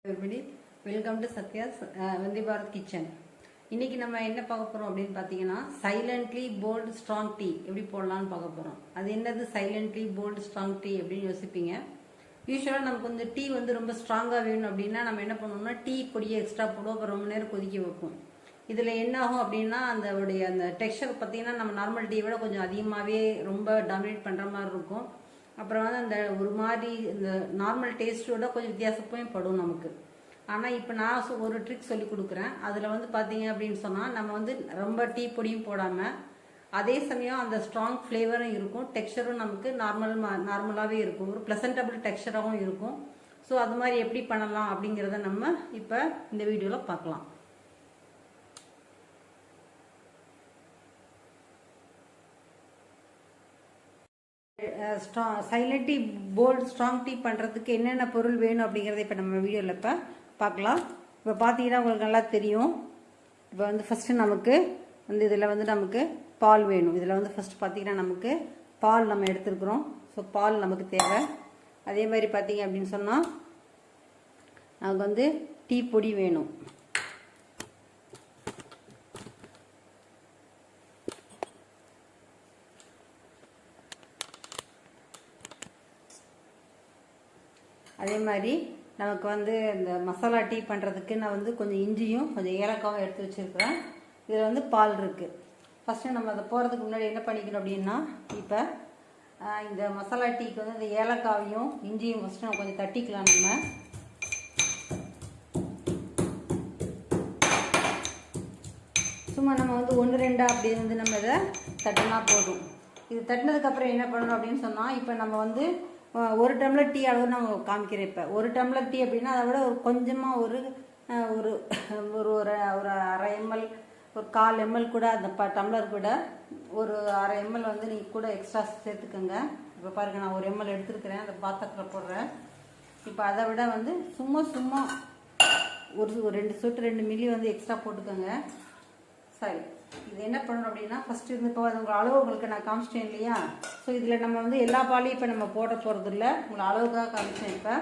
everybody, welcome to Satya's Vande Bharat Kitchen. இன்னைக்கு நம்ம என்ன பார்க்க போறோம் அப்படினு பாத்தீங்கன்னா சைலன்ட்லி போல்ட் ஸ்ட்ராங் டீ எப்படி போடலாம்னு பார்க்க போறோம். அது என்னது சைலன்ட்லி போல்ட் ஸ்ட்ராங் டீ அப்படினு யோசிப்பீங்க. யூசுவலா நமக்கு வந்து டீ வந்து ரொம்ப ஸ்ட்ராங்கா வேணும் அப்படினா நம்ம என்ன பண்ணுவோம்னா டீ பொடியை எக்ஸ்ட்ரா போடுவோம், அப்புறம் ரொம்ப நேரம் கொதிக்க வைப்போம். இதுல என்ன ஆகும் அப்படின்னா அந்த டெக்ஸ்சர் பார்த்தீங்கன்னா நம்ம நார்மல் டீ விட கொஞ்சம் அதிகமாகவே ரொம்ப டாமினேட் பண்ற மாதிரி இருக்கும். அப்புறம் வந்து அந்த ஒரு மாதிரி இந்த நார்மல் டேஸ்ட்டோட கொஞ்சம் வித்தியாசப்பையும் படும் நமக்கு. ஆனால் இப்போ நான் ஒரு ட்ரிக் சொல்லி கொடுக்குறேன். அதில் வந்து பார்த்தீங்க அப்படின்னு சொன்னால் நம்ம வந்து ரொம்ப டீ பொடியும் போடாமல் அதே சமயம் அந்த ஸ்ட்ராங் ஃப்ளேவரும் இருக்கும், டெக்ஸ்சரும் நமக்கு நார்மலாகவே இருக்கும், ஒரு ப்ளசன்டபிள் டெக்ஸ்சராகவும் இருக்கும். ஸோ அது மாதிரி எப்படி பண்ணலாம் அப்படிங்கிறத நம்ம இப்போ இந்த வீடியோவில் பார்க்கலாம். Silently bold strong tea பண்ணுறதுக்கு என்னென்ன பொருள் வேணும் அப்படிங்கிறத இப்போ நம்ம வீடியோவில் இப்போ பார்க்கலாம். இப்போ பார்த்தீங்கன்னா உங்களுக்கு நல்லா தெரியும். இப்போ வந்து ஃபஸ்ட்டு நமக்கு வந்து இதில் வந்து நமக்கு பால் வேணும். இதில் வந்து ஃபஸ்ட்டு பார்த்தீங்கன்னா நமக்கு பால் நம்ம எடுத்துருக்குறோம். ஸோ பால் நமக்கு தேவை. அதே மாதிரி பார்த்தீங்க அப்படின்னு சொன்னால் நமக்கு வந்து டீ பொடி வேணும். அதே மாதிரி நமக்கு வந்து இந்த மசாலா டீ பண்ணுறதுக்கு நான் வந்து கொஞ்சம் இஞ்சியும் கொஞ்சம் ஏலக்காவும் எடுத்து வச்சுருக்கிறேன். இதில் வந்து பால் இருக்குது. ஃபஸ்ட்டு நம்ம அதை போகிறதுக்கு முன்னாடி என்ன பண்ணிக்கணும் அப்படின்னா இப்போ இந்த மசாலா டீக்கு வந்து இந்த ஏலக்காவையும் இஞ்சியும் ஃபஸ்ட்டு நம்ம கொஞ்சம் தட்டிக்கலாம். நம்ம சும்மா நம்ம வந்து 1-2 அப்படி வந்து நம்ம இதை தட்டினா போதும். இது தட்டினதுக்கப்புறம் என்ன பண்ணணும் அப்படின்னு சொன்னால் இப்போ நம்ம வந்து 1 டம்ளர் டீ அளவு நம்ம காமிக்கிறேன். இப்போ 1 டம்ளர் டீ அப்படின்னா அதை விட ஒரு கொஞ்சமாக ஒரு ஒரு ஒரு ஒரு அரை எம்எல், ஒரு 1/4 எம்எல் கூட அந்த டம்ளர் கூட ஒரு அரை எம்எல் வந்து நீங்கள் கூட எக்ஸ்ட்ரா சேர்த்துக்கோங்க. இப்போ பாருங்கள், நான் 1 எம்எல் எடுத்துருக்கிறேன், அந்த பாத்திரத்தில் போடுறேன். இப்போ அதை விட வந்து சும்மா ஒரு 2 சொட்டு 2 மில்லி வந்து எக்ஸ்ட்ரா போட்டுக்கோங்க. சரி, இது என்ன பண்ணணும் அப்படின்னா ஃபஸ்ட்டு இருந்து இப்போ உங்கள் அளவு உங்களுக்கு நான் காமிச்சிட்டேன் இல்லையா. ஸோ இதில் நம்ம வந்து எல்லா பாலையும் இப்போ நம்ம போட போகிறது இல்லை, உங்களை அளவுக்காக காமிச்சேன். இப்போ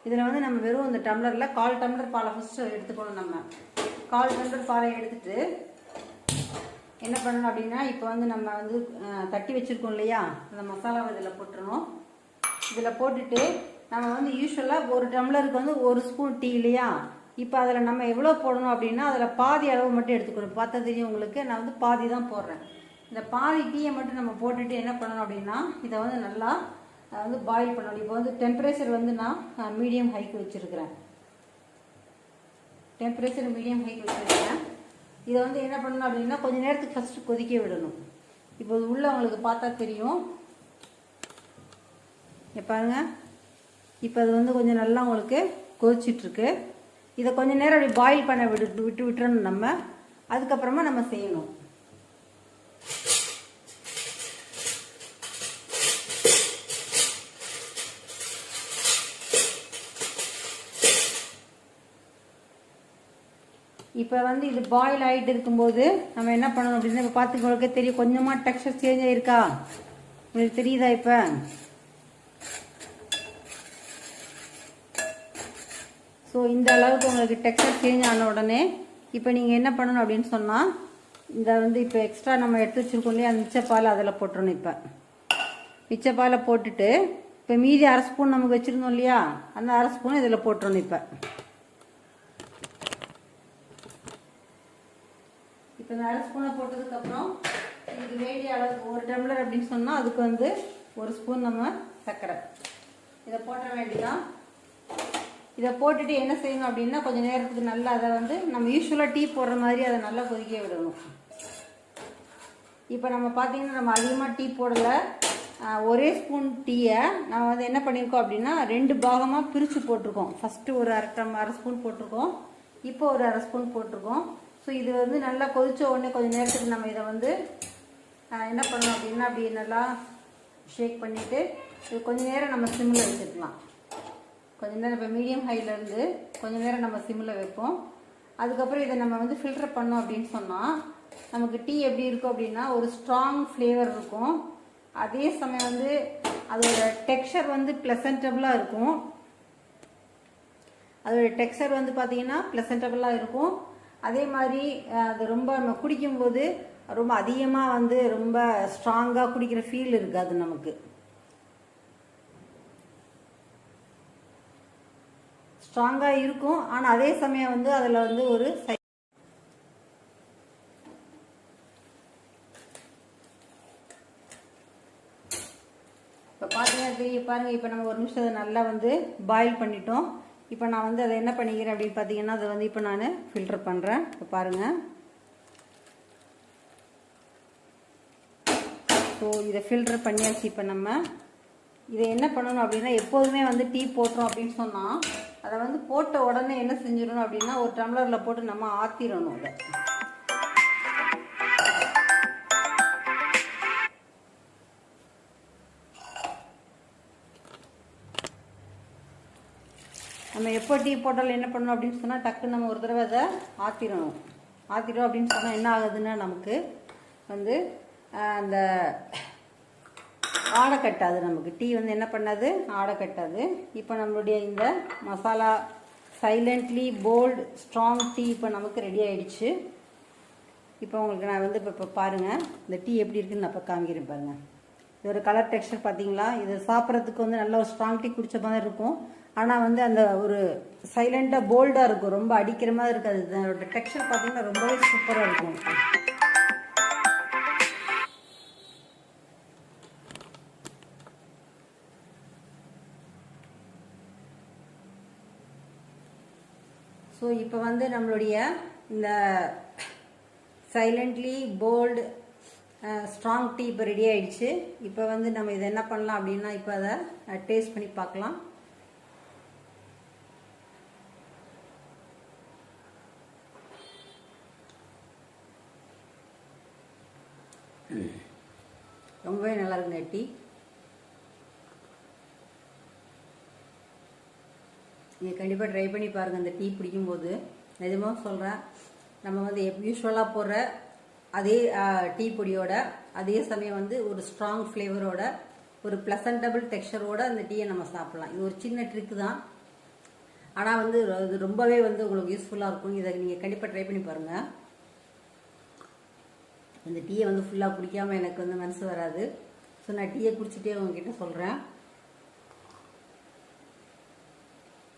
இதில் வந்து நம்ம வெறும் இந்த டம்ளரில் 1/4 டம்ளர் பாலை ஃபஸ்ட்டு எடுத்துக்கணும். நம்ம 1/4 டம்ளர் பாலை எடுத்துட்டு என்ன பண்ணணும் அப்படின்னா இப்போ வந்து நம்ம வந்து தட்டி வச்சுருக்கோம் இல்லையா, அந்த மசாலாவை இதில் போட்டுருணும். இதில் போட்டுட்டு நம்ம வந்து யூஸ்வலாக 1 டம்ளருக்கு வந்து 1 ஸ்பூன் டீ இல்லையா. இப்போ அதில் நம்ம எவ்வளோ போடணும் அப்படின்னா அதில் பாதி அளவு மட்டும் எடுத்துக்கணும். பார்த்தா தெரியும் உங்களுக்கு, நான் வந்து பாதி தான் போடுறேன். இந்த பாதி டீயை மட்டும் நம்ம போட்டுட்டு என்ன பண்ணணும் அப்படின்னா இதை வந்து நல்லா வந்து பாயில் பண்ணணும். இப்போ வந்து டெம்பரேச்சர் வந்து நான் மீடியம் ஹைக்கு வச்சுருக்கிறேன். டெம்பரேச்சர் மீடியம் ஹைக்கு வச்சுருக்கிறேன். இதை வந்து என்ன பண்ணணும் அப்படின்னா கொஞ்சம் நேரத்துக்கு ஃபஸ்ட்டு கொதிக்க விடணும். இப்போ இது உள்ள உங்களுக்கு பார்த்தா தெரியும். பாருங்க, இப்போ அது வந்து கொஞ்சம் நல்லா உங்களுக்கு கொதிச்சிட்ருக்கு. இதை கொஞ்சம் நேரம் அப்படி பாயில் பண்ண விட்டுறணும் நம்ம. அதுக்கப்புறமா நம்ம செய்யணும். இப்போ வந்து இது பாயில் ஆகிட்டு இருக்கும்போது நம்ம என்ன பண்ணணும் அப்படின்னா இப்போ பார்த்துக்கொள்ளுக்கே தெரியும், கொஞ்சமாக டெக்ஸ்சர் சேஞ்ச் ஆகிருக்கா உங்களுக்கு தெரியுதா. இப்போ ஸோ இந்த அளவுக்கு உங்களுக்கு டெக்ஸ்சர் சேஞ்ச் ஆன உடனே இப்போ நீங்கள் என்ன பண்ணணும் அப்படின்னு சொன்னால் இந்த வந்து இப்போ எக்ஸ்ட்ரா நம்ம எடுத்து வச்சுருக்கோம் இல்லையா, அந்த மிச்சப்பால் அதில் போட்டுறணும். இப்போ மிச்சப்பாலை போட்டுட்டு இப்போ மீதி 1/2 ஸ்பூன் நமக்கு வச்சுருந்தோம் இல்லையா, அந்த 1/2 ஸ்பூன் இதில் போட்டுறணும். இப்போ இந்த 1/2 ஸ்பூனை போட்டதுக்கப்புறம் இதுக்கு வேண்டிய அளவுக்கு 1 டம்ளர் அப்படின்னு சொன்னால் அதுக்கு வந்து 1 ஸ்பூன் நம்ம சர்க்கரை இதை போட்ட வேண்டியதான். இதை போட்டுட்டு என்ன செய்யணும் அப்படின்னா கொஞ்சம் நேரத்துக்கு நல்லா அதை வந்து நம்ம யூஸ்வலாக டீ போடுற மாதிரி அதை நல்லா கொதிக்க விடணும். இப்போ நம்ம பார்த்தீங்கன்னா நம்ம அதிகமாக டீ போடலை, ஒரே ஸ்பூன் டீயை நம்ம வந்து என்ன பண்ணியிருக்கோம் அப்படின்னா 2 பாகமாக பிரித்து போட்டிருக்கோம். ஃபஸ்ட்டு ஒரு அரை ஸ்பூன் போட்டிருக்கோம், இப்போ ஒரு 1/2 ஸ்பூன் போட்டிருக்கோம். ஸோ இது வந்து நல்லா கொதித்த உடனே கொஞ்சம் நேரத்துக்கு நம்ம இதை வந்து என்ன பண்ணணும் அப்படின்னா அப்படி நல்லா ஷேக் பண்ணிவிட்டு இது கொஞ்சம் நேரம் நம்ம சிம்மில் வச்சுருக்கலாம். கொஞ்சம் நேரம் இப்போ மீடியம் ஹைலேருந்து கொஞ்சம் நேரம் நம்ம சிம்மில் வைப்போம். அதுக்கப்புறம் இதை நம்ம வந்து ஃபில்டர் பண்ணோம் அப்படின்னு சொன்னால் நமக்கு டீ எப்படி இருக்கும் அப்படின்னா ஒரு ஸ்ட்ராங் ஃப்ளேவர் இருக்கும். அதே சமயம் வந்து அதோட டெக்ஸ்சர் வந்து ப்ளசன்டபுளாக இருக்கும். அதோட டெக்ஸ்சர் வந்து பார்த்தீங்கன்னா ப்ளசன்டபுளாக இருக்கும். அதே மாதிரி அது ரொம்ப நம்ம குடிக்கும்போது ரொம்ப அதிகமாக வந்து ரொம்ப ஸ்ட்ராங்காக குடிக்கிற ஃபீல் இருக்காது நமக்கு. ஸ்ட்ராங்காக இருக்கும், ஆனால் அதே சமயம் வந்து அதில் வந்து ஒரு இப்போ பார்த்தீங்கன்னா பாருங்கள், இப்போ நம்ம ஒரு நிமிஷம் அதை நல்லா வந்து பாயில் பண்ணிட்டோம். இப்போ நான் வந்து அதை என்ன பண்ணிக்கிறேன் அப்படின்னு பார்த்தீங்கன்னா, அதை வந்து இப்போ நான் ஃபில்டர் பண்ணுறேன். இப்போ பாருங்கள், ஸோ இதை ஃபில்டர் பண்ணியாச்சு. இப்போ நம்ம இதை என்ன பண்ணணும் அப்படின்னா, எப்போதுமே வந்து டீ போட்டோம் அப்படின்னு சொன்னால் அதை வந்து போட்ட உடனே என்ன செஞ்சிடணும் அப்படின்னா, ஒரு டம்ளரில் போட்டு நம்ம ஆற்றிடணும். அதை நம்ம எப்போ டீ போட்டாலும் என்ன பண்ணணும் அப்படின்னு சொன்னால், டக்குன்னு நம்ம ஒரு தடவை அதை ஆற்றிடணும். ஆற்றிடும் அப்படின்னு சொன்னால் என்ன ஆகுதுன்னா, நமக்கு வந்து அந்த ஆடை கட்டாது. நமக்கு டீ வந்து என்ன பண்ணாது, ஆடை கட்டாது. இப்போ நம்மளுடைய இந்த masala silently bold strong tea இப்போ நமக்கு ரெடி ஆகிடுச்சு. இப்போ உங்களுக்கு நான் வந்து இப்போ பாருங்கள், இந்த டீ எப்படி இருக்குன்னு நான் இப்போ காமிக்கிறேன் பாருங்கள். இது ஒரு கலர் டெக்ஸ்சர் பார்த்தீங்களா? இது சாப்பிட்றதுக்கு வந்து நல்ல ஒரு ஸ்ட்ராங் டீ குடித்த மாதிரி இருக்கும். ஆனால் வந்து அந்த ஒரு சைலண்டாக போல்டாக இருக்கும், ரொம்ப அடிக்கிற மாதிரி இருக்காது. இதோட டெக்ஸ்சர் பார்த்தீங்கன்னா ரொம்பவே சூப்பராக இருக்கும். ஸோ இப்போ வந்து நம்மளுடைய இந்த சைலண்ட்லி போல்டு ஸ்ட்ராங் டீ இப்போ ரெடி ஆகிடுச்சு. இப்போ வந்து நம்ம இதை என்ன பண்ணலாம் அப்படின்னா, இப்போ அதை டேஸ்ட் பண்ணி பார்க்கலாம். ரொம்பவே நல்லா இருக்குங்க டீ. நீங்கள் கண்டிப்பாக ட்ரை பண்ணி பாருங்கள். இந்த டீ பிடிக்கும்போது நிஜமாக சொல்கிறேன், நம்ம வந்து யூஸ்வலாக போடுற அதே டீ பொடியோட அதே சமயம் வந்து ஒரு ஸ்ட்ராங் ஃப்ளேவரோட ஒரு ப்ளசன்டபிள் டெக்ஸ்சரோட அந்த டீயை நம்ம சாப்பிட்லாம். இது ஒரு சின்ன ட்ரிக்கு தான், ஆனால் வந்து இது ரொம்பவே வந்து உங்களுக்கு யூஸ்ஃபுல்லாக இருக்கும். இதை நீங்கள் கண்டிப்பாக ட்ரை பண்ணி பாருங்கள். இந்த டீயை வந்து ஃபுல்லாக குடிக்காமல் எனக்கு வந்து மனசு வராது. ஸோ நான் டீயை குடிச்சிட்டே உங்ககிட்ட சொல்கிறேன்.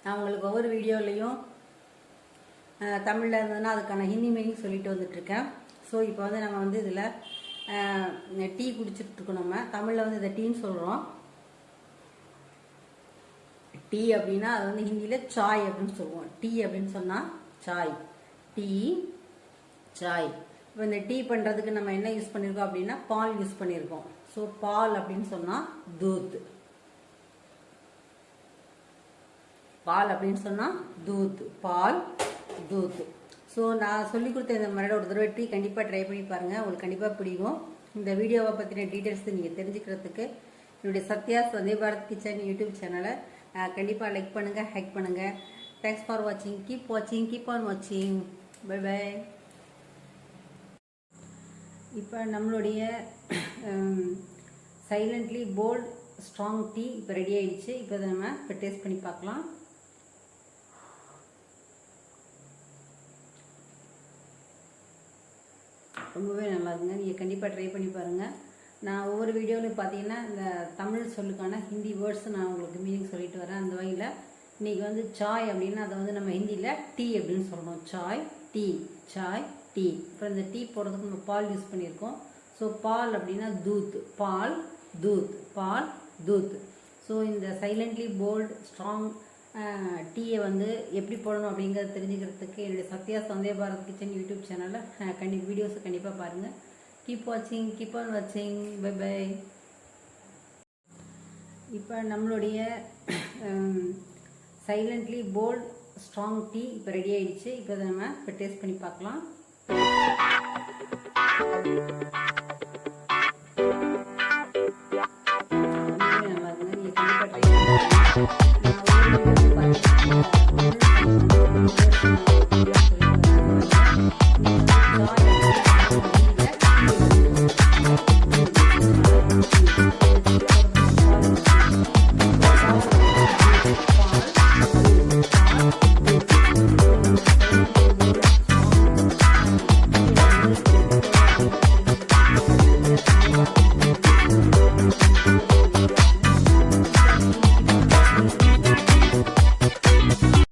நான் உங்களுக்கு ஒவ்வொரு வீடியோலையும் தமிழில் இருந்ததுன்னா அதுக்கான ஹிந்தி மீனிங் சொல்லிட்டு வந்துட்டுருக்கேன். ஸோ இப்போ வந்து நம்ம வந்து இதில் டீ குடிச்சிட்ருக்கோம். நம்ம தமிழில் வந்து இதை டீன்னு சொல்கிறோம். டீ அப்படின்னா அது வந்து ஹிந்தியில் சாய் அப்படின்னு சொல்லுவோம். டீ அப்படின்னு சொன்னால் சாய், டீ சாய். இப்போ இந்த டீ பண்ணுறதுக்கு நம்ம என்ன யூஸ் பண்ணியிருக்கோம் அப்படின்னா, பால் யூஸ் பண்ணியிருக்கோம். ஸோ பால் அப்படின்னு சொன்னால் தூத், பால் அப்படின்னு சொன்னால் தூத், பால் தூத். ஸோ நான் சொல்லிக் கொடுத்த இந்த மாதிரி ஒரு தடவை டீ கண்டிப்பாக ட்ரை பண்ணி பாருங்கள், உங்களுக்கு கண்டிப்பாக பிடிக்கும். இந்த வீடியோவை பற்றின டீட்டெயில்ஸ் நீங்கள் தெரிஞ்சுக்கிறதுக்கு என்னுடைய சத்யாஸ் வந்தே பாரத் கிச்சன் யூடியூப் சேனலை கண்டிப்பாக லைக் பண்ணுங்கள், ஹேக் பண்ணுங்கள். தேங்க்ஸ் ஃபார் வாட்சிங். கீப் வாட்சிங், கீப் ஆன் வாட்சிங். Bye bye. இப்போ நம்மளுடைய சைலண்ட்லி போல்ட் ஸ்ட்ராங் டீ இப்போ ரெடி ஆகிடுச்சு. இப்போ அதை நம்ம இப்போ டேஸ்ட் பண்ணி பார்க்கலாம். ரொம்பவே நல்லா இருக்குங்க. நீங்கள் கண்டிப்பாக ட்ரை பண்ணி பாருங்கள். நான் ஒவ்வொரு வீடியோவிலும் பார்த்தீங்கன்னா இந்த தமிழ் சொல்லுக்கான ஹிந்தி வேர்ட்ஸ் நான் உங்களுக்கு மீனிங் சொல்லிட்டு வரேன். அந்த வகையில் இன்றைக்கி வந்து சாய் அப்படின்னா அதை வந்து நம்ம ஹிந்தியில் டீ அப்படின்னு சொல்லணும். Sai, tea, Sai, tea. இப்போ இந்த டீ போடுறதுக்கு நம்ம பால் யூஸ் பண்ணியிருக்கோம். ஸோ பால் அப்படின்னா தூத், பால் தூத், பால் தூத். ஸோ இந்த சைலண்ட்லி போல்டு ஸ்ட்ராங் டீயை வந்து எப்படி போடணும் அப்படிங்கிறத தெரிஞ்சுக்கிறதுக்கு என்னுடைய சத்யாஸ் வந்தே பாரத் கிச்சன் யூடியூப் சேனலில் வீடியோஸை கண்டிப்பாக பாருங்கள். கீப் வாட்சிங், கீப் ஆன் வாட்சிங். Bye bye. இப்போ நம்மளுடைய சைலண்ட்லி போல்ட் ஸ்ட்ராங் டீ இப்போ ரெடி ஆகிடுச்சு. இப்போ அதை நம்ம இப்போ டேஸ்ட் பண்ணி பார்க்கலாம். நல்லா இருக்குங்க. நீங்கள் கண்டிப்பாக ட்ரை பண்ணுங்கள். பண்ணுங்கள்.